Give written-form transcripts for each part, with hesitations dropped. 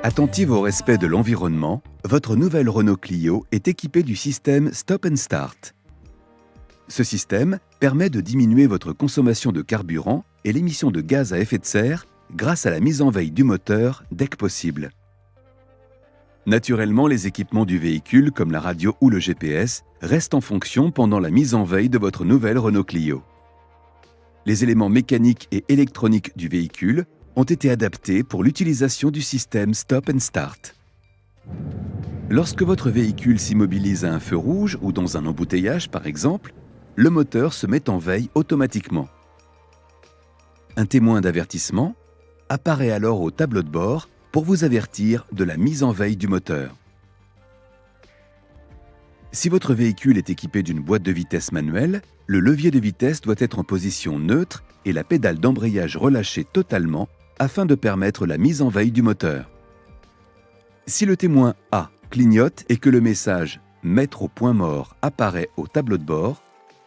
Attentive au respect de l'environnement, votre nouvelle Renault Clio est équipée du système Stop and Start. Ce système permet de diminuer votre consommation de carburant et l'émission de gaz à effet de serre grâce à la mise en veille du moteur dès que possible. Naturellement, les équipements du véhicule, comme la radio ou le GPS, restent en fonction pendant la mise en veille de votre nouvelle Renault Clio. Les éléments mécaniques et électroniques du véhicule ont été adaptés pour l'utilisation du système Stop and Start. Lorsque votre véhicule s'immobilise à un feu rouge ou dans un embouteillage, par exemple, le moteur se met en veille automatiquement. Un témoin d'avertissement apparaît alors au tableau de bord pour vous avertir de la mise en veille du moteur. Si votre véhicule est équipé d'une boîte de vitesse manuelle, le levier de vitesse doit être en position neutre et la pédale d'embrayage relâchée totalement afin de permettre la mise en veille du moteur. Si le témoin A clignote et que le message « Mettre au point mort » apparaît au tableau de bord,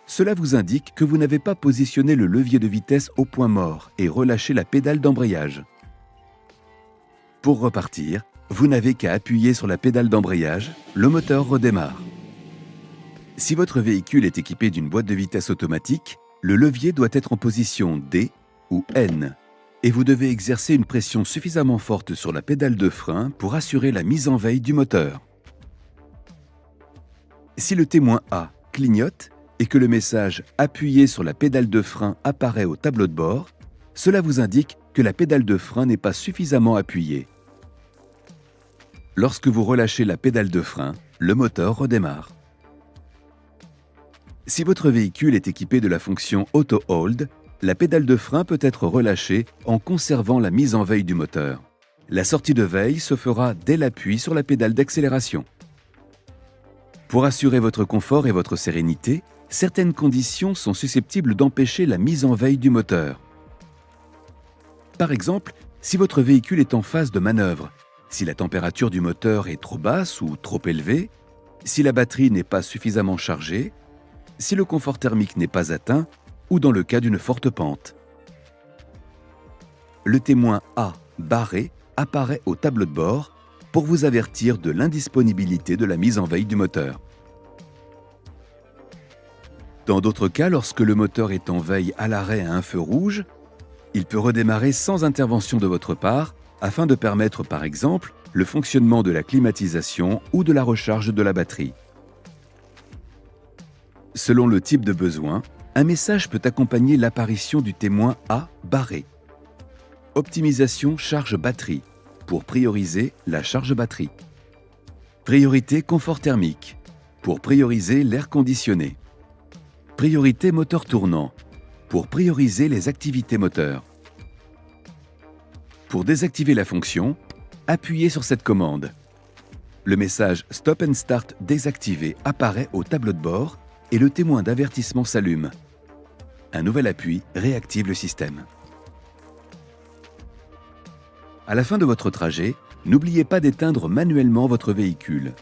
cela vous indique que vous n'avez pas positionné le levier de vitesse au point mort et relâché la pédale d'embrayage. Pour repartir, vous n'avez qu'à appuyer sur la pédale d'embrayage, le moteur redémarre. Si votre véhicule est équipé d'une boîte de vitesse automatique, le levier doit être en position D ou N et vous devez exercer une pression suffisamment forte sur la pédale de frein pour assurer la mise en veille du moteur. Si le témoin A clignote et que le message « Appuyez sur la pédale de frein » apparaît au tableau de bord, cela vous indique que la pédale de frein n'est pas suffisamment appuyée. Lorsque vous relâchez la pédale de frein, le moteur redémarre. Si votre véhicule est équipé de la fonction Auto Hold, la pédale de frein peut être relâchée en conservant la mise en veille du moteur. La sortie de veille se fera dès l'appui sur la pédale d'accélération. Pour assurer votre confort et votre sérénité, certaines conditions sont susceptibles d'empêcher la mise en veille du moteur. Par exemple, si votre véhicule est en phase de manœuvre, si la température du moteur est trop basse ou trop élevée, si la batterie n'est pas suffisamment chargée, si le confort thermique n'est pas atteint ou dans le cas d'une forte pente. Le témoin A barré apparaît au tableau de bord pour vous avertir de l'indisponibilité de la mise en veille du moteur. Dans d'autres cas, lorsque le moteur est en veille à l'arrêt à un feu rouge, il peut redémarrer sans intervention de votre part afin de permettre par exemple le fonctionnement de la climatisation ou de la recharge de la batterie. Selon le type de besoin, un message peut accompagner l'apparition du témoin A barré. Optimisation charge batterie pour prioriser la charge batterie. Priorité confort thermique pour prioriser l'air conditionné. Priorité moteur tournant pour prioriser les activités moteurs. Pour désactiver la fonction, appuyez sur cette commande. Le message Stop and Start désactivé apparaît au tableau de bord et le témoin d'avertissement s'allume. Un nouvel appui réactive le système. À la fin de votre trajet, n'oubliez pas d'éteindre manuellement votre véhicule.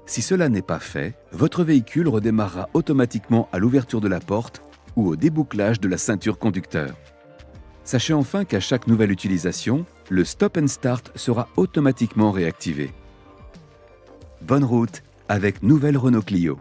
Si cela n'est pas fait, votre véhicule redémarrera automatiquement à l'ouverture de la porte ou au débouclage de la ceinture conducteur. Sachez enfin qu'à chaque nouvelle utilisation, le Stop and Start sera automatiquement réactivé. Bonne route avec nouvelle Renault Clio.